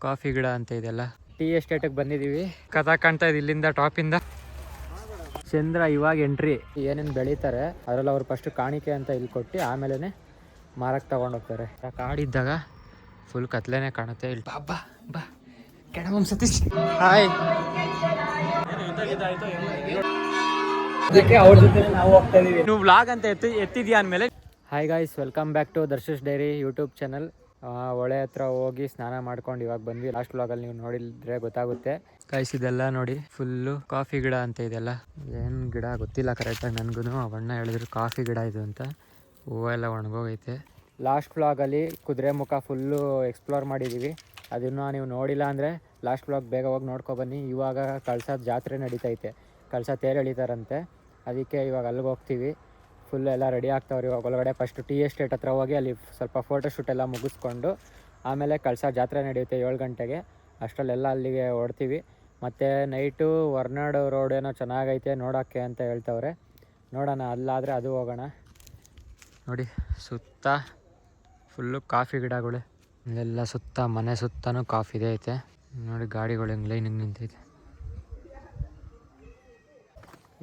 Coffee ಗಿಡ ಅಂತ ಇದೆಲ್ಲ. ಟೀ ಎಸ್ಟೇಟಿಗೆ ಬಂದಿದ್ದೀವಿ. ಕಥಾ ಕಾಣ್ತಾ ಇದೆ ಇಲ್ಲಿಂದ ಟಾಪಿಂದ. ಚಂದ್ರ ಇವಾಗ ಎಂಟ್ರಿ. ಏನೇನು ಬೆಳೀತಾರೆ ಅದರಲ್ಲಿ ಅವ್ರು ಫಸ್ಟ್ ಕಾಣಿಕೆ ಅಂತ ಇಲ್ಲಿ ಕೊಟ್ಟು ಆಮೇಲೆ ಮಾರಕ್ಕೆ ತಗೊಂಡೋಗ್ತಾರೆ. ಕಾಡಿದ್ದಾಗ ಫುಲ್ ಕತ್ಲೇನೆ ಕಾಣುತ್ತೆ. ಇಲ್ಲಿ ಬಾ ಬಾ ಬಾ ಕೆಡಮ ಸತೀಶ್. ಹಾಯ್. ಅದಕ್ಕೆ ಅವ್ರ ಜೊತೆ ನಾವು ಹೋಗ್ತಾ ಇದೀವಿ. ನೀವು ವ್ಲಾಗ್ ಅಂತ ಎತ್ತಿದ್ಯಾ ಅಂದಮೇಲೆ hi guys, welcome back to Darsha's diary YouTube channel. ಹೊಳೆ ಹತ್ರ ಹೋಗಿ ಸ್ನಾನ ಮಾಡ್ಕೊಂಡು ಇವಾಗ ಬಂದ್ವಿ. ಲಾಸ್ಟ್ ವ್ಲಾಗಲ್ಲಿ ನೀವು ನೋಡಿದ್ರೆ ಗೊತ್ತಾಗುತ್ತೆ ಗಾಯ್ಸ್. ಇದೆಲ್ಲ ನೋಡಿ ಫುಲ್ಲು ಕಾಫಿ ಗಿಡ ಅಂತ ಇದೆಲ್ಲ. ಏನು ಗಿಡ ಗೊತ್ತಿಲ್ಲ ಕರೆಕ್ಟಾಗಿ ನನಗೂ. ಅವಣ್ಣ ಹೇಳಿದ್ರು ಕಾಫಿ ಗಿಡ ಇದು ಅಂತ. ಹೂವೆಲ್ಲ ಒಣಗೋಗೈತೆ. ಲಾಸ್ಟ್ ವ್ಲಾಗಲ್ಲಿ ಕುದುರೆ ಮುಖ ಫುಲ್ಲು ಎಕ್ಸ್ಪ್ಲೋರ್ ಮಾಡಿದ್ದೀವಿ. ಅದನ್ನು ನೀವು ನೋಡಿಲ್ಲ ಅಂದರೆ ಲಾಸ್ಟ್ ವ್ಲಾಗ್ ಬೇಗ ಹೋಗಿ ನೋಡ್ಕೊಬನ್ನಿ. ಇವಾಗ ಕಳ್ಸದ ಜಾತ್ರೆ ನಡೀತೈತೆ, ಕಳ್ಸ ತೇರು ಎಳಿತಾರಂತೆ. ಅದಕ್ಕೆ ಇವಾಗ ಅಲ್ಲಿಗೆ ಹೋಗ್ತೀವಿ. ಫುಲ್ ಎಲ್ಲ ರೆಡಿ ಆಗ್ತಾವ್ರಿ. ಇವಾಗ ಒಳಗಡೆ ಫಸ್ಟು ಟೀ ಎಸ್ಟೇಟ್ ಹತ್ರ ಹೋಗಿ ಅಲ್ಲಿ ಸ್ವಲ್ಪ ಫೋಟೋಶೂಟ್ ಎಲ್ಲ ಮುಗಿಸ್ಕೊಂಡು ಆಮೇಲೆ ಕಳ್ಸ ಜಾತ್ರೆ ನಡೆಯುತ್ತೆ 7 ಗಂಟೆಗೆ. ಅಷ್ಟರಲ್ಲೆಲ್ಲ ಅಲ್ಲಿಗೆ ಹೊಡ್ತೀವಿ. ಮತ್ತು ನೈಟು ಹೊರನಾಡು ರೋಡ್ ಏನೋ ಚೆನ್ನಾಗೈತೆ ನೋಡೋಕ್ಕೆ ಅಂತ ಹೇಳ್ತವ್ರೆ. ನೋಡೋಣ, ಅಲ್ಲಾದರೆ ಅದು ಹೋಗೋಣ. ನೋಡಿ ಸುತ್ತ ಫುಲ್ಲು ಕಾಫಿ ಗಿಡಗಳು. ಇಲ್ಲೆಲ್ಲ ಸುತ್ತ ಮನೆ ಸುತ್ತನೂ ಕಾಫಿ ಇದೆ ಐತೆ. ನೋಡಿ ಗಾಡಿಗಳು ಹೆಂಗೆ ಲೈನಿಗೆ ನಿಂತೈತೆ.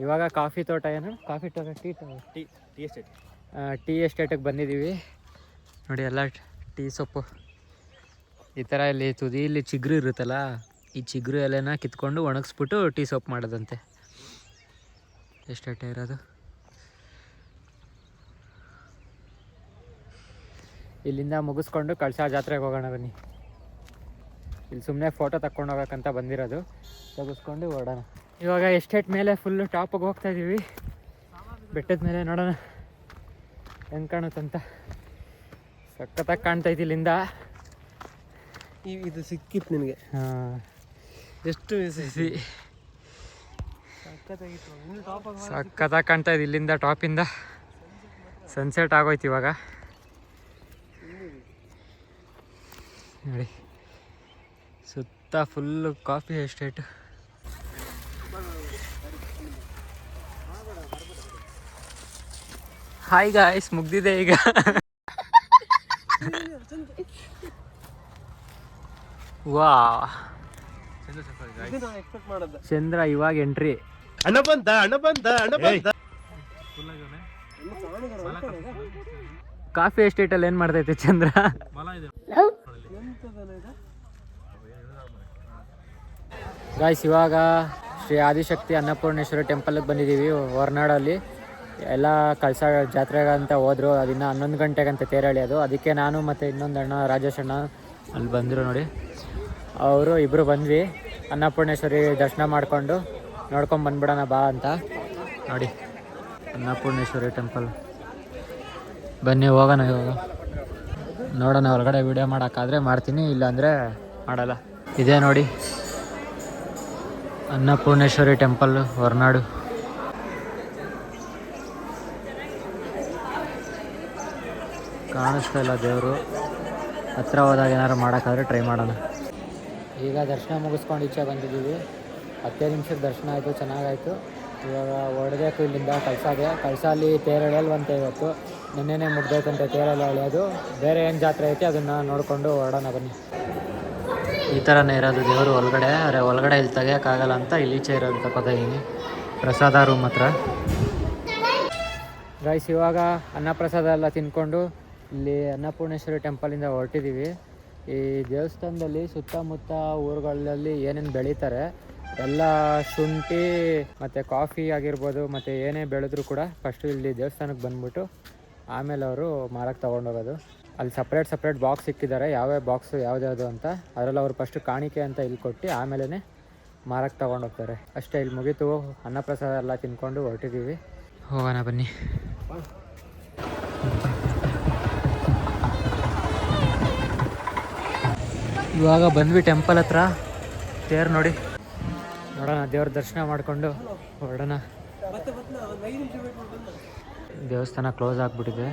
ಇವಾಗ ಕಾಫಿ ತೋಟ ಏನು ಕಾಫಿ ತೋಟ ಟೀ ಎಸ್ಟೇಟ್ ಟೀ ಎಸ್ಟೇಟಿಗೆ ಬಂದಿದ್ದೀವಿ. ನೋಡಿ ಎಲ್ಲ ಟೀ ಸೊಪ್ಪು ಈ ಥರ. ಇಲ್ಲಿ ತುದಿಯಲ್ಲಿ ಚಿಗುರು ಇರುತ್ತಲ್ಲ, ಈ ಚಿಗುರು ಎಲೆನ ಕಿತ್ಕೊಂಡು ಒಣಗಿಸ್ಬಿಟ್ಟು ಟೀ ಸೊಪ್ಪು ಮಾಡೋದಂತೆ. ಎಸ್ಟೇಟೇ ಇರೋದು. ಇಲ್ಲಿಂದ ಮುಗಿಸ್ಕೊಂಡು ಕಳ್ಸ ಜಾತ್ರೆಗೆ ಹೋಗೋಣ ಬನ್ನಿ. ಇಲ್ಲಿ ಸುಮ್ಮನೆ ಫೋಟೋ ತಕ್ಕೊಂಡು ಹೋಗೋಕ್ಕಂತ ಬಂದಿರೋದು. ತೆಗೆಸ್ಕೊಂಡು ಹೊರಡೋಣ. ಇವಾಗ ಎಸ್ಟೇಟ್ ಮೇಲೆ ಫುಲ್ಲು ಟಾಪಿಗೆ ಹೋಗ್ತಾ ಇದ್ದೀವಿ. ಬೆಟ್ಟದ ಮೇಲೆ ನೋಡೋಣ ಹೆಂಗೆ ಕಾಣುತ್ತಂತ. ಸಖತ್ತಾಗಿ ಕಾಣ್ತೈತಿ ಇಲ್ಲಿಂದ. ಇದು ಸಿಕ್ಕಿತ್ತು ನಿನಗೆ? ಹಾಂ, ಎಷ್ಟು ಸಖತ್ತಾಗಿ ಕಾಣ್ತಾ ಇದೆ ಇಲ್ಲಿಂದ ಟಾಪಿಂದ. ಸನ್ಸೆಟ್ ಆಗೋಯ್ತು ಇವಾಗ ನೋಡಿ. ಸುತ್ತ full coffee estate. Hi guys, ಮುಗ್ದಿದೆ ಈಗ. ವಾ, ಚಂದ್ರ ಇವಾಗ ಎಂಟ್ರಿ. ಅಣ್ಣ ಬಂದ ಅಣ್ಣ ಬಂದ ಅಣ್ಣ ಬಂದ. ಕಾಫಿ ಎಸ್ಟೇಟಲ್ಲಿ ಏನು ಮಾಡ್ತೈತೆ ಚಂದ್ರ? ಗಾಯ್ಸ್, ಇವಾಗ ಶ್ರೀ ಆದಿಶಕ್ತಿ ಅನ್ನಪೂರ್ಣೇಶ್ವರಿ ಟೆಂಪಲ್ಗೆ ಬಂದಿದ್ದೀವಿ ಹೊರನಾಡಲ್ಲಿ. ಎಲ್ಲ ಕಳ್ಸ ಜಾತ್ರೆಗಂತ ಹೋದರು. ಅದಿನ್ನು 11 ಗಂಟೆಗಂತ ತೇರಳಿಯೋದು. ಅದಕ್ಕೆ ನಾನು ಮತ್ತು ಇನ್ನೊಂದು ಅಣ್ಣ ರಾಜೇಶ್ ಅಣ್ಣ ಅಲ್ಲಿ ಬಂದರು ನೋಡಿ. ಅವರು ಇಬ್ಬರು ಬಂದ್ವಿ. ಅನ್ನಪೂರ್ಣೇಶ್ವರಿ ದರ್ಶನ ಮಾಡಿಕೊಂಡು ನೋಡ್ಕೊಂಡು ಬಂದ್ಬಿಡೋಣ ಬಾ ಅಂತ. ನೋಡಿ ಅನ್ನಪೂರ್ಣೇಶ್ವರಿ ಟೆಂಪಲ್. ಬನ್ನಿ ಹೋಗೋಣ ಇವಾಗ. ನೋಡೋಣ, ಹೊರಗಡೆ ವೀಡಿಯೋ ಮಾಡೋಕ್ಕಾದರೆ ಮಾಡ್ತೀನಿ, ಇಲ್ಲಾಂದರೆ ಮಾಡಲ್ಲ. ಇದೇ ನೋಡಿ ಅನ್ನಪೂರ್ಣೇಶ್ವರಿ ಟೆಂಪಲ್ ಹೊರನಾಡು. ಕಾಣಿಸ್ತಾ ಇಲ್ಲ ದೇವರು. ಹತ್ರ ಹೋದಾಗ ಏನಾರು ಮಾಡೋಕ್ಕಾದ್ರೆ ಟ್ರೈ ಮಾಡೋಣ. ಈಗ ದರ್ಶನ ಮುಗಿಸ್ಕೊಂಡು ಈಚೆ ಬಂದಿದ್ದೀವಿ. 10 ನಿಮಿಷಕ್ಕೆ ದರ್ಶನ ಆಯಿತು, ಚೆನ್ನಾಗಾಯಿತು. ಇವಾಗ ಹೊರಡಬೇಕು ಇಲ್ಲಿಂದ ಕಳ್ಸಾಗೆ. ಕಳ್ಸಲ್ಲಿ ತೇರು ಎಳೆಯಲ್ವಂತೆ ಇವತ್ತು. ನಿನ್ನೆನೇ ಮುಗ್ದೈತಂತೆ ತೇರೆಲ್ಲ ಎಳೆಯೋದು. ಬೇರೆ ಏನು ಜಾತ್ರೆ ಐತೆ ಅದನ್ನು ನೋಡಿಕೊಂಡು ಹೊರಡೋಣ ಬನ್ನಿ. ಈ ಥರನೇ ಇರೋದು ದೇವರು ಒಳಗಡೆ. ಆದರೆ ಒಳಗಡೆ ಇಲ್ಲಿ ತೆಗಿಯೋಕ್ಕಾಗಲ್ಲ ಅಂತ ಇಲ್ಲೀಚೆ ಇರೋದು ತಗೋತಾಯಿದ್ದೀನಿ. ಪ್ರಸಾದ ರೂಮ್ ಹತ್ರ. ಗೈಸ್, ಇವಾಗ ಅನ್ನಪ್ರಸಾದ ಎಲ್ಲ ತಿಂದ್ಕೊಂಡು ಇಲ್ಲಿ ಅನ್ನಪೂರ್ಣೇಶ್ವರಿ ಟೆಂಪಲಿಂದ ಹೊರಟಿದ್ದೀವಿ. ಈ ದೇವಸ್ಥಾನದಲ್ಲಿ ಸುತ್ತಮುತ್ತ ಊರುಗಳಲ್ಲಿ ಏನೇನು ಬೆಳೀತಾರೆ ಎಲ್ಲ, ಶುಂಠಿ ಮತ್ತು ಕಾಫಿ ಆಗಿರ್ಬೋದು, ಮತ್ತು ಏನೇ ಬೆಳೆದ್ರೂ ಕೂಡ ಫಸ್ಟು ಇಲ್ಲಿ ದೇವಸ್ಥಾನಕ್ಕೆ ಬಂದ್ಬಿಟ್ಟು ಆಮೇಲೆ ಅವರು ಮಾರಕ್ಕೆ ತೊಗೊಂಡೋಗೋದು. ಅಲ್ಲಿ ಸಪ್ರೇಟ್ ಬಾಕ್ಸ್ ಇಕ್ಕಿದ್ದಾರೆ, ಯಾವ್ಯಾವ ಬಾಕ್ಸು ಯಾವ್ದ್ಯಾವುದು ಅಂತ. ಅದರಲ್ಲಿ ಅವರು ಫಸ್ಟು ಕಾಣಿಕೆ ಅಂತ ಇಲ್ಲಿ ಕೊಟ್ಟು ಆಮೇಲೆ ಮಾರಕ್ಕೆ ತೊಗೊಂಡೋಗ್ತಾರೆ ಅಷ್ಟೇ. ಇಲ್ಲಿ ಮುಗೀತು. ಅನ್ನಪ್ರಸಾದ ಎಲ್ಲ ತಿಂದ್ಕೊಂಡು ಹೊರಟಿದ್ದೀವಿ. ಹೋಗೋಣ ಬನ್ನಿ. ಇವಾಗ ಬಂದ್ವಿ ಟೆಂಪಲ್ ಹತ್ರ. ತೇರು ನೋಡಿ, ನೋಡೋಣ ದೇವ್ರ ದರ್ಶನ ಮಾಡಿಕೊಂಡು ಹೊರಡೋಣ. ದೇವಸ್ಥಾನ ಕ್ಲೋಸ್ ಆಗಿಬಿಟ್ಟಿದೆ.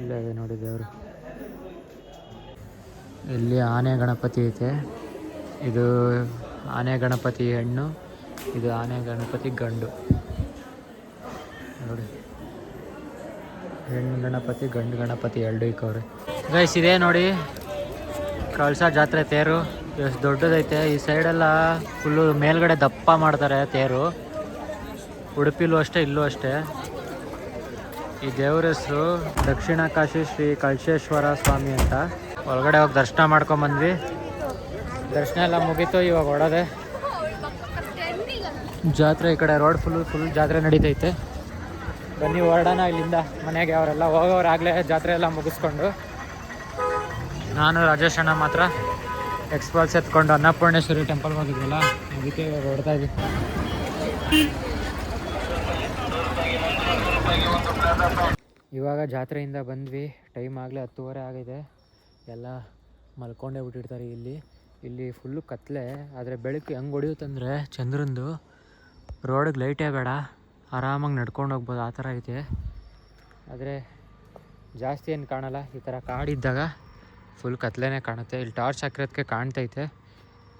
ಇಲ್ಲೇ ಇದೆ ನೋಡಿ ದೇವರು. ಇಲ್ಲಿ ಆನೆ ಗಣಪತಿ ಐತೆ. ಇದು ಆನೆ ಗಣಪತಿ ಹೆಣ್ಣು, ಇದು ಆನೆ ಗಣಪತಿ ಗಂಡು ನೋಡಿ. ಹೆಣ್ಣು ಗಣಪತಿ ಗಂಡು ಗಣಪತಿ ಎರಡು ಇಕ್ಕವ್ರೆ. ಗೈಸ್, ಇದೇ ನೋಡಿ ಕಳಸ ಜಾತ್ರೆ ತೇರು ಎಷ್ಟು ದೊಡ್ಡದೈತೆ. ಈ ಸೈಡೆಲ್ಲ ಫುಲ್ಲು ಮೇಲ್ಗಡೆ ದಪ್ಪ ಮಾಡ್ತಾರೆ ತೇರು. ಉಡುಪಿಲೂ ಅಷ್ಟೇ, ಇಲ್ಲೂ ಅಷ್ಟೇ. ಈ ದೇವ್ರ ಹೆಸರು ದಕ್ಷಿಣ ಕಾಶಿ ಶ್ರೀ ಕಳಶೇಶ್ವರ ಸ್ವಾಮಿ ಅಂತ. ಒಳಗಡೆ ಹೋಗಿ ದರ್ಶನ ಮಾಡ್ಕೊಂಬಂದ್ವಿ. ದರ್ಶನ ಎಲ್ಲ ಮುಗೀತು, ಇವಾಗ ಹೊಡೋದೆ ಜಾತ್ರೆ. ಈ ಕಡೆ ರೋಡ್ ಫುಲ್ ಜಾತ್ರೆ ನಡೀತೈತೆ. ಬನ್ನಿ ಹೊರಡೋಣ ಇಲ್ಲಿಂದ ಮನೆಗೆ. ಅವರೆಲ್ಲ ಹೋಗೋರಾಗಲೇ ಜಾತ್ರೆ ಎಲ್ಲ ಮುಗಿಸ್ಕೊಂಡು. ನಾನು ರಾಜೇಶ್ ಅಣ್ಣ ಮಾತ್ರ ಎಕ್ಸ್ಪಲ್ಸ್ ಎತ್ಕೊಂಡು ಅನ್ನಪೂರ್ಣೇಶ್ವರಿ ಟೆಂಪಲ್ಗೆ ಹೋಗಿದ್ವಲ್ಲ, ಅದಕ್ಕೆ ಇವಾಗ ಹೊರಡ್ತಾ ಇದ್ವಿ. ಇವಾಗ ಜಾತ್ರೆಯಿಂದ ಬಂದ್ವಿ. ಟೈಮ್ ಆಗಲೇ 10:30 ಆಗಿದೆ. ಎಲ್ಲ ಮಲ್ಕೊಂಡೇ ಬಿಟ್ಟಿರ್ತಾರೆ ಇಲ್ಲಿ ಫುಲ್ಲು ಕತ್ಲೆ. ಆದರೆ ಬೆಳಕು ಹೆಂಗೆ ಹೊಡಿಯುತ್ತಂದರೆ ಚಂದ್ರಂದು, ರೋಡಿಗೆ ಲೈಟೇ ಬೇಡ, ಆರಾಮಾಗಿ ನಡ್ಕೊಂಡು ಹೋಗ್ಬೋದು, ಆ ಥರ ಐತೆ. ಆದರೆ ಜಾಸ್ತಿ ಏನು ಕಾಣಲ್ಲ. ಈ ಥರ ಕಾಡಿದ್ದಾಗ ಫುಲ್ ಕತ್ಲೆನೇ ಕಾಣುತ್ತೆ. ಇಲ್ಲಿ ಟಾರ್ಚ್ ಹಾಕಿರೋದಕ್ಕೆ ಕಾಣ್ತೈತೆ,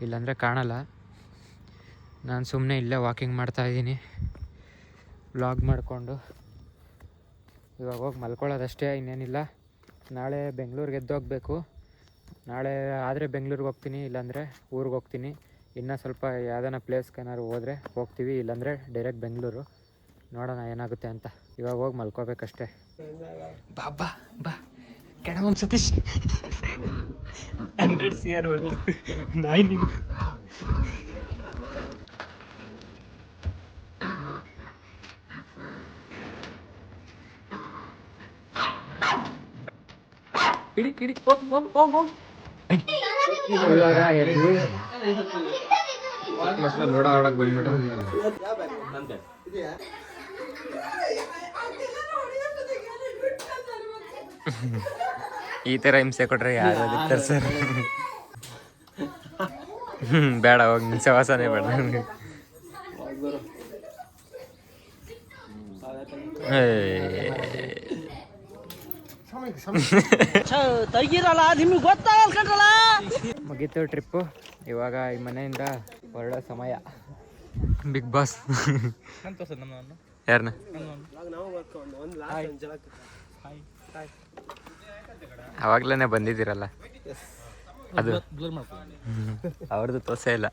ಇಲ್ಲಾಂದರೆ ಕಾಣಲ್ಲ. ನಾನು ಸುಮ್ಮನೆ ಇಲ್ಲೇ ವಾಕಿಂಗ್ ಮಾಡ್ತಾಯಿದ್ದೀನಿ ವ್ಲಾಗ್ ಮಾಡಿಕೊಂಡು. ಇವಾಗ ಹೋಗಿ ಮಲ್ಕೊಳ್ಳೋದಷ್ಟೇ, ಇನ್ನೇನಿಲ್ಲ. ನಾಳೆ ಬೆಂಗಳೂರಿಗೆ ಎದ್ದೋಗ್ಬೇಕು. ನಾಳೆ ಆದರೆ ಬೆಂಗಳೂರಿಗೆ ಹೋಗ್ತೀನಿ, ಇಲ್ಲಾಂದರೆ ಊರಿಗೆ ಹೋಗ್ತೀನಿ. ಇನ್ನೂ ಸ್ವಲ್ಪ ಯಾವ್ದಾನ ಪ್ಲೇಸ್ಗೆ ಏನಾದ್ರು ಹೋದರೆ ಹೋಗ್ತೀವಿ, ಇಲ್ಲಾಂದರೆ ಡೈರೆಕ್ಟ್ ಬೆಂಗಳೂರು. ನೋಡೋಣ ಏನಾಗುತ್ತೆ ಅಂತ. ಇವಾಗ ಹೋಗಿ ಮಲ್ಕೋಬೇಕಷ್ಟೇ. ಬಾ ಬಾ ಬಾ ಕೆಣಮ್ ಸತೀಶ್ 100 CR ನಾಯಿ ನೀವು. ಕಿಡಿ ಹೋಗ್. ಇವಾಗ ಎದ್ವಿ. ಲೋಡ ಆಡಕ್ ಬಂದ್ಬಿಟ್ಟು ಈ ಥರ ಹಿಂಸೆ ಕೊಟ್ರೆ ಯಾರು ಅದಕ್ಕೆ ಸರ್. ಬೇಡ, ಹೋಗಿ ಹಿಂಸೆ ವಾಸನೆ ಬೇಡ. ಮುಗೀತು ಟ್ರಿಪ್ಪು. ಇವಾಗ ಈ ಮನೆಯಿಂದ ಹೊರಡೋ ಸಮಯ. ಬಿಗ್ ಬಾಸ್ ಯಾರನ್ನ ಅವಾಗ್ಲೇ ಬಂದಿದ್ದೀರಲ್ಲ, ಅದು ಅವ್ರದ್ದು ತೋಸೆ ಇಲ್ಲ.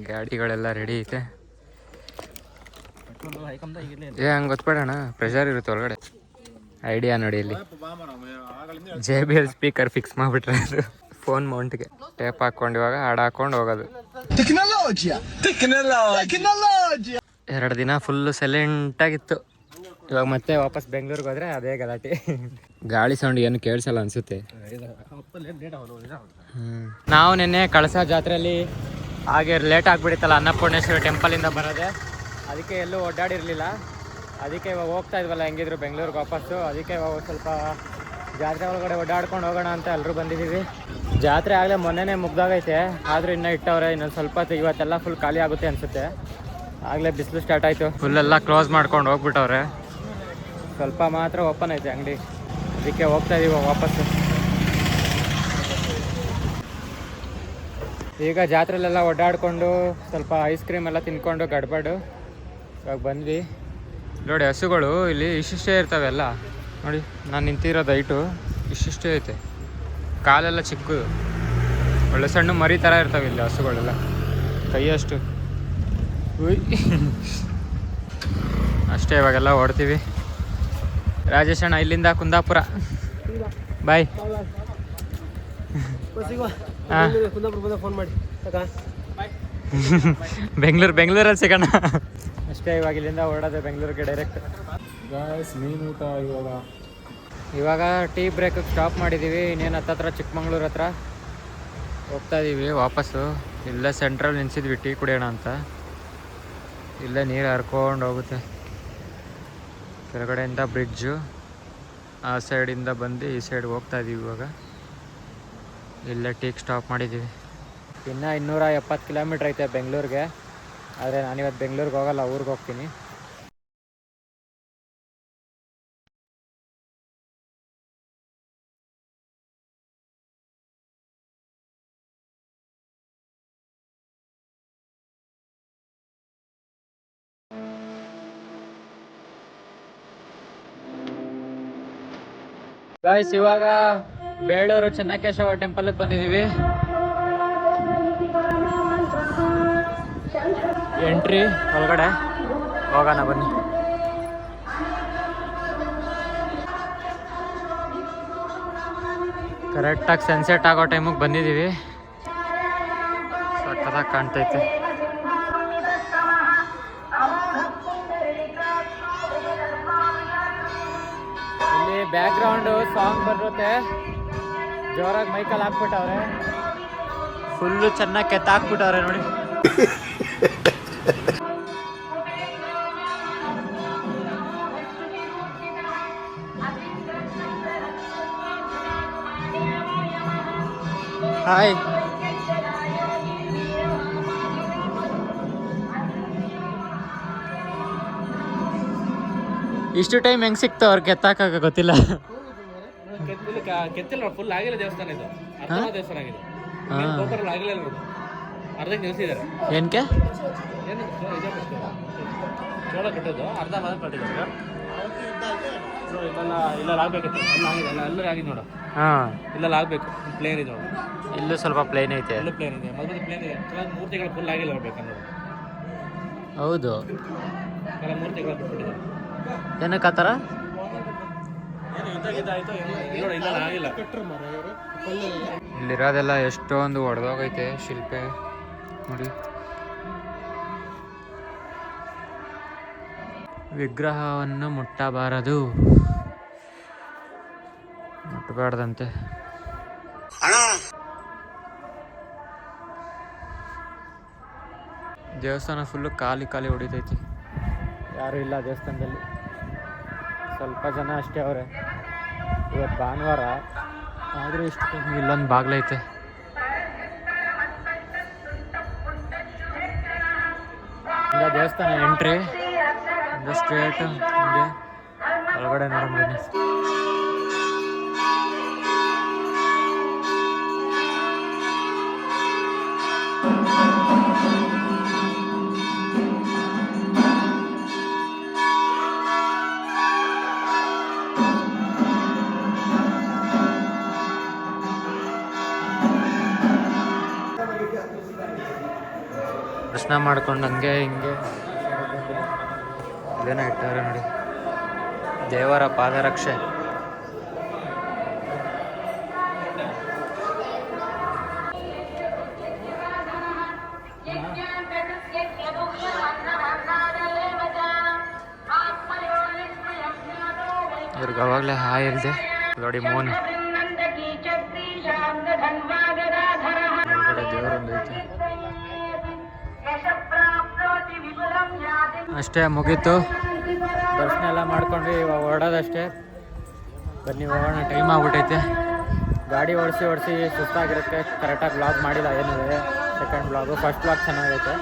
ಗಾಡಿಗಳೆಲ್ಲ ರೆಡಿ ಐತೆ. ಹಂಗೆ ಗೊತ್ತಬೇಡಣ, ಪ್ರೆಷರ್ ಇರುತ್ತೆ ಒಳಗಡೆ. ಐಡಿಯಾ ನೋಡಿ, ಇಲ್ಲಿ JBL ಸ್ಪೀಕರ್ ಫಿಕ್ಸ್ ಮಾಡಿಬಿಟ್ರೆ ಅದು ಫೋನ್ ಮೌಂಟ್ಗೆ ಟೇಪ್ ಹಾಕ್ಕೊಂಡು ಇವಾಗ ಹಾಡು ಹಾಕೊಂಡು ಹೋಗೋದು. 2 ದಿನ ಫುಲ್ಲು ಸೈಲೆಂಟಾಗಿತ್ತು. ಇವಾಗ ಮತ್ತೆ ವಾಪಸ್ ಬೆಂಗಳೂರಿಗೆ ಹೋದ್ರೆ ಅದೇ ಗಲಾಟೆ. ಗಾಳಿ ಸೌಂಡ್ ಏನು ಕೇಳಿಸಲ್ಲ ಅನ್ಸುತ್ತೆ. ನಾವು ನಿನ್ನೆ ಕಳಸ ಜಾತ್ರೆಯಲ್ಲಿ ಹಾಗೆ ಲೇಟ್ ಆಗಿಬಿಡುತ್ತಲ್ಲ ಅನ್ನಪೂರ್ಣೇಶ್ವರಿ ಟೆಂಪಲಿಂದ ಬರೋದೆ, ಅದಕ್ಕೆ ಎಲ್ಲೂ ಓಡಾಡಿರಲಿಲ್ಲ. ಅದಕ್ಕೆ ಇವಾಗ ಹೋಗ್ತಾ ಇದ್ವಲ್ಲ ಹೆಂಗಿದ್ರು ಬೆಂಗಳೂರಿಗೆ ವಾಪಸ್ಸು. ಅದಕ್ಕೆ ಇವಾಗ ಸ್ವಲ್ಪ ಜಾತ್ರೆ ಒಳಗಡೆ ಓಡಾಡ್ಕೊಂಡು ಹೋಗೋಣ ಅಂತ ಎಲ್ಲರೂ ಬಂದಿದ್ದೀವಿ. ಜಾತ್ರೆ ಆಗಲೇ ಮೊನ್ನೆನೇ ಮುಗ್ದಾಗೈತೆ, ಆದರೂ ಇನ್ನೂ ಇಟ್ಟವ್ರೆ. ಇನ್ನೊಂದು ಸ್ವಲ್ಪ ಇವತ್ತೆಲ್ಲ ಫುಲ್ ಖಾಲಿ ಆಗುತ್ತೆ ಅನಿಸುತ್ತೆ. ಆಗಲೇ ಬಿಸಿಲು ಸ್ಟಾರ್ಟ್ ಆಯಿತು, ಫುಲ್ಲೆಲ್ಲ ಕ್ಲೋಸ್ ಮಾಡ್ಕೊಂಡು ಹೋಗ್ಬಿಟ್ಟವ್ರೆ. ಸ್ವಲ್ಪ ಮಾತ್ರ ಓಪನ್ ಐತೆ ಅಂಗಡಿ, ಅದಕ್ಕೆ ಹೋಗ್ತಾ ಇದೀವಿ ವಾಪಸ್ಸು. ಈಗ ಜಾತ್ರೆಲೆಲ್ಲ ಓಡಾಡಿಕೊಂಡು ಸ್ವಲ್ಪ ಐಸ್ ಕ್ರೀಮ್ ಎಲ್ಲ ತಿನ್ಕೊಂಡು ಗಡ್ಬಡು ಇವಾಗ ಬಂದ್ವಿ. ನೋಡಿ ಹಸುಗಳು ಇಲ್ಲಿ ಇಷ್ಟಿಷ್ಟೇ ಇರ್ತವೆ ಎಲ್ಲ. ನೋಡಿ ನಾನು ನಿಂತಿರೋದು ಹೈಟು ಇಷ್ಟಿಷ್ಟೇ ಐತೆ, ಕಾಲೆಲ್ಲ ಚಿಕ್ಕದು, ಒಳ್ಳೆ ಸಣ್ಣ ಮರಿ ಥರ ಇರ್ತವೆ ಇಲ್ಲಿ ಹಸುಗಳೆಲ್ಲ, ಕೈಯಷ್ಟು. ಅಷ್ಟೇ, ಇವಾಗೆಲ್ಲ ಓಡ್ತೀವಿ. ರಾಜೇಶ್ ಅಣ್ಣ ಇಲ್ಲಿಂದ ಕುಂದಾಪುರ, ಬಾಯ್. ಬೆಂಗಳೂರಲ್ಲಿ ಸಿಗೋಣ ಅಷ್ಟೇ. ಇವಾಗ ಇಲ್ಲಿಂದ ಹೊರಡೋದು ಬೆಂಗಳೂರಿಗೆ ಡೈರೆಕ್ಟ್. ಮೀನು ಊಟ ಇವಾಗ ಟೀ ಬ್ರೇಕಿಗೆ ಸ್ಟಾಪ್ ಮಾಡಿದ್ದೀವಿ. ಇನ್ನೇನು ಹತ್ತತ್ರ ಚಿಕ್ಕಮಂಗ್ಳೂರು ಹತ್ರ ಹೋಗ್ತಾ ಇದ್ದೀವಿ ವಾಪಸ್ಸು. ಇಲ್ಲೇ ಸೆಂಟ್ರಲ್ಲಿ ನಿಲ್ಸಿದ್ವಿ ಟೀ ಕುಡಿಯೋಣ ಅಂತ. ಇಲ್ಲೇ ನೀರು ಹರ್ಕೊಂಡು ಹೋಗುತ್ತೆ. ಕೆಳಗಡೆಯಿಂದ ಬ್ರಿಡ್ಜು, ಆ ಸೈಡಿಂದ ಬಂದು ಈ ಸೈಡ್ಗೆ ಹೋಗ್ತಾ ಇದ್ದೀವಿ. ಇವಾಗ ಇಲ್ಲೇ ಟೀಗೆ ಸ್ಟಾಪ್ ಮಾಡಿದ್ದೀವಿ. ಇನ್ನು 270 ಕಿಲೋಮೀಟ್ರ್ ಐತೆ ಬೆಂಗಳೂರಿಗೆ. ಆದರೆ ನಾನಿವತ್ತು ಬೆಂಗಳೂರಿಗೆ ಹೋಗಲ್ಲ, ಊರಿಗೆ ಹೋಗ್ತೀನಿ. ಗಾಯ್ಸ್ ಇವಾಗ ಬೇಳೂರು ಚೆನ್ನಕೇಶವ ಟೆಂಪಲ್ಗೆ ಬಂದಿದ್ದೀವಿ. ಎಂಟ್ರಿ ಒಳಗಡೆ ಹೋಗೋಣ ಬನ್ನಿ. ಕರೆಕ್ಟಾಗಿ ಸನ್ಸೆಟ್ ಆಗೋ ಟೈಮಿಗೆ ಬಂದಿದ್ದೀವಿ. ಸಕ್ಕತ್ತಾಗಿ ಕಾಣ್ತೈತೆ. ಇಲ್ಲಿ ಬ್ಯಾಕ್ ಗ್ರೌಂಡು ಸಾಂಗ್ ಬರುತ್ತೆ, ಜೋರಾಗಿ ಮೈಕಲ್ಲಿ ಹಾಕ್ಬಿಟ್ಟವ್ರೆ. ಫುಲ್ಲು ಚೆನ್ನಾಗಿ ಕೆತ್ತಾಕ್ಬಿಟ್ಟವ್ರೆ ನೋಡಿ. ಹಾಯ್. ಇಷ್ಟು ಟೈಮ್ ಹೆಂಗ್ ಸಿಕ್ತ ಅವ್ರಿಗೆ ಕೆತ್ತಾಕ ಗೊತ್ತಿಲ್ಲ. ಕೆತ್ತಿಲ್ಲ, ಫುಲ್ ಆಗಿಲ್ಲ ದೇವಸ್ಥಾನ ಇದು. ದೇವಸ್ಥಾನ ಆಗಿದೆ, ಆಗಿಲ್ಲ ಅರ್ಧಕ್ಕೆ ನಿಲ್ಸಿದ್ದಾರೆ. ಏನಕ್ಕೆ ಏನು ಚೋಳ ಕಟ್ಟೋದು ಅರ್ಧ ಭಾಗ ಕಟ್ಟಿದ್ದಾರೆ. ಇಲ್ಲ ಆಗ್ಬೇಕಿತ್ತು, ಎಲ್ಲರೂ ಆಗಿದೆ ನೋಡು. ಇಲ್ಲೆಲ್ಲ ಆಗ್ಬೇಕು, ಪ್ಲೇನ್ ಇದೆ ನೋಡು. ಇಲ್ಲೂ ಸ್ವಲ್ಪ ಪ್ಲೇನ್ ಐತೆ. ಇಲ್ಲೂ ಪ್ಲೇನ್ ಇದೆ, ಮೊದಲು ಪ್ಲೇನ್ ಇದೆ. ಕೆಲವು ಮೂರ್ತಿಗಳು ಫುಲ್ ಆಗಿಲ್ಲ ಇರ್ಬೇಕಂದ್ರೆ. ಹೌದು, ಕೆಲವು ಮೂರ್ತಿಗಳು ಬಿಟ್ಬಿಟ್ಟಿದ್ದಾರೆ. ಏನಕ್ಕೆ ಆ ಥರ? ಇಲ್ಲಿರೋದೆಲ್ಲ ಎಷ್ಟೊಂದು ಒಡೆದೋಗೈತೆ ಶಿಲ್ಪೆ ನೋಡಿ. ವಿಗ್ರಹವನ್ನು ಮುಟ್ಟಬಾರದು, ಮುಟ್ಟಬಾರ್ದಂತೆ. ದೇವಸ್ಥಾನ ಫುಲ್ಲು ಖಾಲಿ ಹೊಡಿತೈತಿ. ಯಾರು ಇಲ್ಲ ದೇವಸ್ಥಾನದಲ್ಲಿ, ಸ್ವಲ್ಪ ಜನ ಅಷ್ಟೇ ಅವರೇ. ಇವತ್ತು ಭಾನುವಾರ ಆದರೂ ಇಷ್ಟು ಕಮ್ಮಿ. ಇಲ್ಲೊಂದು ಬಾಗ್ಲೈತೆ. ಇಲ್ಲ ದೇವಸ್ಥಾನ ಎಂಟ್ರಿ ಸ್ಟ್ರೇಟ್ ಹಿಂಗೆ ಒಳಗಡೆ ನೋಡೋಣ ಬನ್ನಿ. ದರ್ಶನ ಮಾಡ್ಕೊಂಡು ಹಂಗೆ ಹಿಂಗೆ ಇದೇನೋ ಇಟ್ಟಾರೆ ನೋಡಿ, ದೇವರ ಪಾದರಕ್ಷೆ. ಇವ್ರಿಗೆ ಅವಾಗಲೇ ಹಾಯ್ ಇಲ್ದೆ ನೋಡಿ. ಮೂನ್ ಒಳಗಡೆ ದೇವರೊಂದು ಐತೆ. ಅಷ್ಟೇ ಮುಗೀತು, ದರ್ಶನ ಎಲ್ಲ ಮಾಡ್ಕೊಂಡು ಇವಾಗ ಹೊರಡೋದಷ್ಟೇ. ಬನ್ನಿ ಹೋಗೋಣ, ಟೈಮ್ ಆಗ್ಬಿಟ್ಟೈತೆ. ಗಾಡಿ ಓಡಿಸಿ ಸುಸ್ತಾಗಿರುತ್ತೆ. ಕರೆಕ್ಟಾಗಿ ಬ್ಲಾಗ್ ಮಾಡಿಲ್ಲ ಏನಿದೆ. ಸೆಕೆಂಡ್ ಬ್ಲಾಗು, ಫಸ್ಟ್ ಬ್ಲಾಗ್ ಚೆನ್ನಾಗೈತೆ,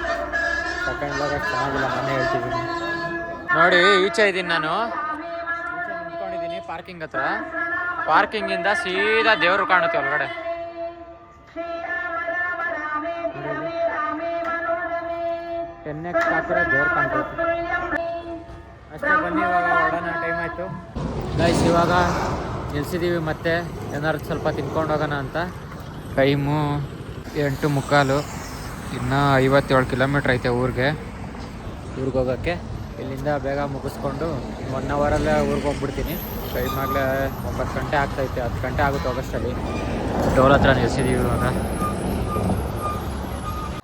ಸೆಕೆಂಡ್ ಬ್ಲಾಗ್ ಅಷ್ಟು ಚೆನ್ನಾಗಿಲ್ಲ, ನಾನೇ ಹೇಳ್ತಿದ್ದೀನಿ. ನೋಡಿ ಈಚೆ ಇದ್ದೀನಿ ನಾನು, ಈಚೆ ನಿಂತ್ಕೊಂಡಿದ್ದೀನಿ ಪಾರ್ಕಿಂಗ್ ಹತ್ರ. ಪಾರ್ಕಿಂಗಿಂದ ಸೀದಾ ದೇವರು ಕಾಣುತ್ತೆ ಒಳಗಡೆ. ಟೆನ್ನೆಕ್ಸ್ ಹಾಕಿದ್ರೆ ದೇವ್ರು ಕಾಣ್ತೈತೆ ಅಷ್ಟೇ. ಬನ್ನಿ ಇವಾಗ ಹೊರಡೋಣ, ಟೈಮ್ ಆಯಿತು ಗೈಸ್. ಇವಾಗ ನಿಲ್ಸಿದ್ದೀವಿ, ಮತ್ತೆ ಏನಾದ್ರು ಸ್ವಲ್ಪ ತಿನ್ಕೊಂಡು ಹೋಗೋಣ ಅಂತ. ಟೈಮು 8:45. ಇನ್ನು 57 ಕಿಲೋಮೀಟ್ರ್ ಐತೆ ಊರಿಗೆ ಹೋಗೋಕ್ಕೆ. ಇಲ್ಲಿಂದ ಬೇಗ ಮುಗಿಸ್ಕೊಂಡು 1 ಅವರಲ್ಲೇ ಊರಿಗೆ ಹೋಗ್ಬಿಡ್ತೀನಿ. ಟೈಮ್ ಆಗಲೇ 9 ಗಂಟೆ ಆಗ್ತೈತೆ, 10 ಗಂಟೆ ಆಗುತ್ತೆ ಹೋಗೋಷ್ಟಲ್ಲಿ. ಟೋಲ್ ಹತ್ರ ನಿಲ್ಸಿದ್ದೀವಿ ಇವಾಗ.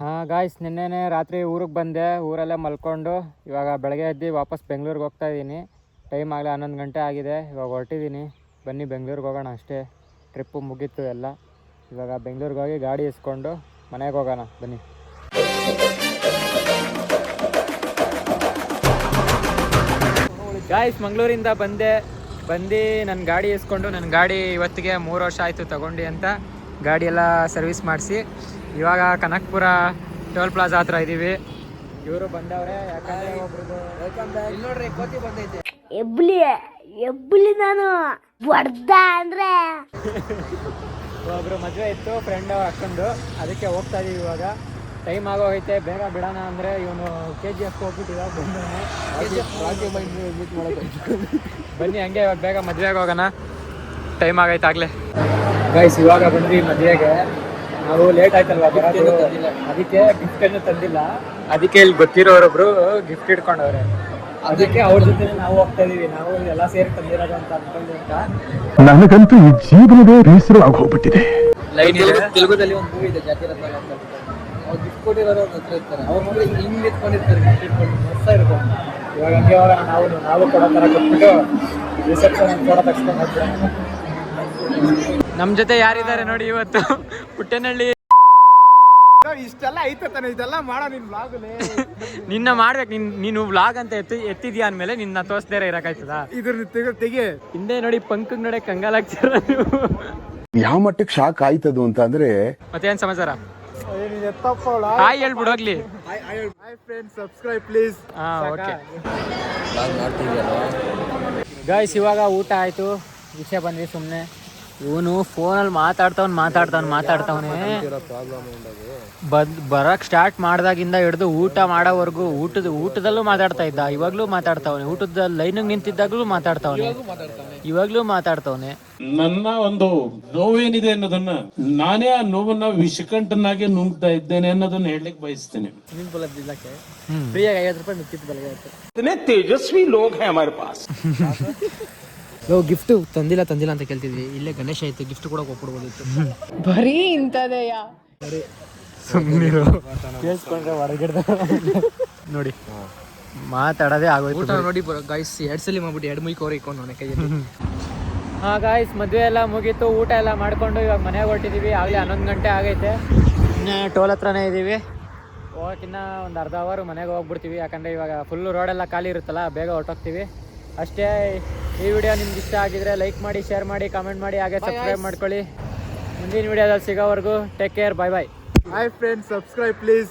ಹಾಂ ಗಾಯ್ಸ್, ನಿನ್ನೆನೇ ರಾತ್ರಿ ಊರಿಗೆ ಬಂದೆ, ಊರಲ್ಲೇ ಮಲ್ಕೊಂಡು ಇವಾಗ ಬೆಳಗ್ಗೆ ಎದ್ದು ವಾಪಸ್ ಬೆಂಗಳೂರಿಗೆ ಹೋಗ್ತಾ ಇದ್ದೀನಿ. ಟೈಮ್ ಆಗಲೇ 11 ಗಂಟೆ ಆಗಿದೆ. ಇವಾಗ ಹೊರಟಿದ್ದೀನಿ. ಬನ್ನಿ ಬೆಂಗಳೂರಿಗೆ ಹೋಗೋಣ ಅಷ್ಟೇ, ಟ್ರಿಪ್ಪು ಮುಗೀತು ಎಲ್ಲ. ಇವಾಗ ಬೆಂಗಳೂರಿಗೆ ಹೋಗಿ ಗಾಡಿ ಇಸ್ಕೊಂಡು ಮನೆಗೆ ಹೋಗೋಣ ಬನ್ನಿ. ಗಾಯ್ಸ್, ಮಂಗಳೂರಿಂದ ಬಂದು ನನ್ನ ಗಾಡಿ ಇಸ್ಕೊಂಡು, ನನ್ನ ಗಾಡಿ ಇವತ್ತಿಗೆ 3 ವರ್ಷ ಆಯಿತು ತಗೊಂಡು ಅಂತ. ಗಾಡಿ ಎಲ್ಲ ಸರ್ವಿಸ್ ಮಾಡಿಸಿ ಇವಾಗ ಕನಕಪುರ ಟೋಲ್ ಪ್ಲಾಜಾ ಹತ್ರ ಇದ್ದೀವಿ. ಇವರು ಬಂದವ್ರೆ, ಯಾಕಂದರೆ ಒಬ್ರದ್ದು ಇಲ್ಲಿ ನೋಡ್ರಿ ಕೋತಿ ಬಂದೈತೆ. ಎಬ್ಬಲಿ ನಾನು ಹೊಡ್ದ ಅಂದರೆ ಒಬ್ರು ಮದುವೆ ಇತ್ತು ಫ್ರೆಂಡ್ ಅಕ್ಕಂದು, ಅದಕ್ಕೆ ಹೋಗ್ತಾ ಇದೀವಿ. ಇವಾಗ ಟೈಮ್ ಆಗೋಗೈತೆ, ಬೇಗ ಬಿಡೋಣ ಅಂದರೆ ಇವನು KGF ಹೋಗ್ಬಿಟ್ಟು ಇವಾಗ ಬಂದವನು. ಬನ್ನಿ ಹಂಗೆ ಇವಾಗ ಬೇಗ ಮದುವೆಗೆ ಹೋಗೋಣ. ಟೈಮ್ ಆಗೈತೆ ಆಗ್ಲೇ ಗೈಸ್. ಇವಾಗ ಬಂದ್ವಿ ಮದುವೆಗೆ. ನಾವು ಲೇಟ್ ಆಯ್ತಲ್ವಾ ಬರೋದು, ಅದಕ್ಕೆ ಗಿಫ್ಟ್ ಏನು ತಂದಿಲ್ಲ. ಅದಕ್ಕೆ ಇಲ್ಲಿ ಗೊತ್ತಿರೋರೊಬ್ರು ಗಿಫ್ಟ್ ಇಟ್ಕೊಂಡವ್ರೆ. ಅದಕ್ಕೆ ಅವ್ರ ಜೊತೆ ನಾವು ಹೋಗ್ತಾ ಇದೀವಿ. ನಾವು ಎಲ್ಲ ಸೇರಿ ತಂದಿರೋದು ಅಂತ ಅನ್ಕೊಂಡು ಅಂತ. ನನಗಂತೂ ಈ ಜೀವನವೇ ಬೇಸರ ಆಗೋಗ್ಬಿಟ್ಟಿದೆ. ತೆಲುಗುದಲ್ಲಿ ಒಂದು ಮೂವಿ ಇದೆ ಜಾತಿ ರತ್ನ ಅಂತ. ಅವ್ರು ಗಿಫ್ಟ್ ಕೊಟ್ಟಿರೋರು ಅವ್ರ ಹತ್ರ ಇರ್ತಾರೆ. ಅವ್ರ ಮಗಳು ಹಿಂಗ್ ಇಟ್ಕೊಂಡಿರ್ತಾರೆ, ಗಿಫ್ಟ್ ಇಟ್ಕೊಂಡು ಹೊಸ ಇರ್ಬೋದು. ಇವಾಗ ಹಂಗೆ ಹೋಗೋಣ ನಾವು ಕೊಡೋ ಥರ ಕೊಟ್ಬಿಟ್ಟು ರಿಸೆಪ್ಷನ್ ಫೋಟೋ ತಗ್ಸ್ಕೊಂಡು ಹೋಗ್ಬಿಡೋಣ. ನಮ್ಮ ಜೊತೆ ಯಾರಿದ್ದಾರೆ ನೋಡಿ ಇವತ್ತು ಪುಟ್ಟನಹಳ್ಳಿ. ಇಷ್ಟೆಲ್ಲ ಐತೆ ತಾನೆ, ಇದೆಲ್ಲ ಮಾಡೋ ನಿನ್ ಬ್ಲಾಗಲ್ಲಿ. ನಿನ್ನ ಮಾಡ್ಬೇಕು. ನೀನು ವ್ಲಾಗ್ ಅಂತ ಎತ್ತಿದ್ಯಾ ಅಂದ್ಮೇಲೆ ನಿನ್ನ ತೋರಿಸ್ದೇ ಇರಕಾಯ್ತದ. ಇದ್ರ ತೆಗೆ ಹಿಂದೆ ನೋಡಿ ಪಂಕಗ್ ನೋಡಿ ಕಂಗಾಲಾಗ್ತೀರ ನೀವು. ಯಾವ ಮಟ್ಟಕ್ಕೆ ಶಾಕ್ ಆಯ್ತದು ಅಂತ ಅಂದ್ರೆ ಮತ್ತೇನ್ ಸಮಾಚಾರ? ಹಾಯ್ ಹೇಳ್ಬಿಡು ಹೋಗ್ಲಿ. Subscribe please. ಹಾ ಓಕೆ ಗೈಸ್, ಇವಾಗ ಊಟ ಆಯ್ತು, ವಿಷಯ ಬಂದ್ವಿ ಸುಮ್ಮನೆ. ಇವನು ಫೋನಲ್ಲಿ ಮಾತಾಡ್ತಾವನೆ. ಬರಕ್ ಸ್ಟಾರ್ಟ್ ಮಾಡ್ದಾಗಿಂದ ಹಿಡಿದು ಊಟ ಮಾಡೋವರೆಗೂ ಊಟದಲ್ಲೂ ಮಾತಾಡ್ತಾ ಇದ್ದ. ಇವಾಗ್ಲೂ ಮಾತಾಡ್ತಾವನೆ. ಊಟದ ಲೈನಿಗೆ ನಿಂತಿದ್ದಾಗ್ಲೂ ಮಾತಾಡ್ತಾವನೆ. ಇವಾಗ್ಲೂ ಮಾತಾಡ್ತಾವನೆ. ನನ್ನ ಒಂದು ನೋವೇನಿದೆ ಅನ್ನೋದನ್ನ ನಾನೇ ಆ ನೋವನ್ನ ವಿಷಕಂಠನಾಗಿ ನುಂಗ್ತಾ ಇದ್ದೇನೆ ಅನ್ನೋದನ್ನ ಹೇಳಲಿಕ್ಕೆ ಬಯಸ್ತೇನೆ. ಫ್ರೀಯಾಗಿ 50 ರೂಪಾಯಿ ಮಿಕ್ಕಿತ್ತು ಬಲಗೈ. ತೇಜಸ್ವಿ ಲೋಕ ಹೈ ಹಮಾರೆ ಪಾಸ್. ಗಿಫ್ಟ್ ತಂದಿಲ್ಲ ಅಂತ ಕೇಳ್ತಿದ್ವಿ. ಇಲ್ಲೇ ಗಣೇಶ ಐತೆ, ಗಿಫ್ಟ್ ಕೂಡ ಕೊಟ್ಬಿಡ್ಬೋದಿತ್ತು. ಬರೀ ಇಂಥದೆಯಾ? ಸುಮ್ಮನಿರು, ಕೇಳಿಸ್ಕೊಂಡ್ರೆ ಹೊರಗಿಡ್ದ ನೋಡಿ ಮಾತಾಡೋದೇ ಆಗೋಯ್ತು. ಊಟ ನೋಡಿ ಗಾಯ್ಸ್, 2 ಸಲ ಮಾಡ್ಬಿಟ್ಟು 2 ಮುಯ್ಕೋರೆ ಇಕ್ಕೊಂಡು ನನ್ನ ಕೈಯಲ್ಲಿ. ಹಾ ಗಾಯ್ಸ್, ಮದುವೆ ಎಲ್ಲ ಮುಗೀತು, ಊಟ ಎಲ್ಲ ಮಾಡ್ಕೊಂಡು ಇವಾಗ ಮನೆಗೆ ಹೊರಟಿದ್ದೀವಿ. ಆಗಲೇ 11 ಗಂಟೆ ಆಗೈತೆ. ಇನ್ನೇ ಟೋಲ್ ಹತ್ರನೇ ಇದ್ದೀವಿ. ಹೋಗೋಕ್ಕಿನ್ನ ಒಂದು ಅರ್ಧ ಅವರ್ ಮನೆಗೆ ಹೋಗ್ಬಿಡ್ತೀವಿ. ಯಾಕಂದರೆ ಇವಾಗ ಫುಲ್ಲು ರೋಡೆಲ್ಲ ಖಾಲಿ ಇರುತ್ತಲ್ಲ, ಬೇಗ ಹೊರಟೋಗ್ತೀವಿ ಅಷ್ಟೇ. ಈ ವಿಡಿಯೋ ನಿಮ್ಗೆ ಇಷ್ಟ ಆಗಿದ್ರೆ ಲೈಕ್ ಮಾಡಿ, ಶೇರ್ ಮಾಡಿ, ಕಾಮೆಂಟ್ ಮಾಡಿ, ಹಾಗೆ ಸಬ್ಸ್ಕ್ರೈಬ್ ಮಾಡ್ಕೊಳ್ಳಿ. ಮುಂದಿನ ವಿಡಿಯೋದಲ್ಲಿ ಸಿಗೋವರೆಗೂ take care, bye bye. Hi friends, subscribe please.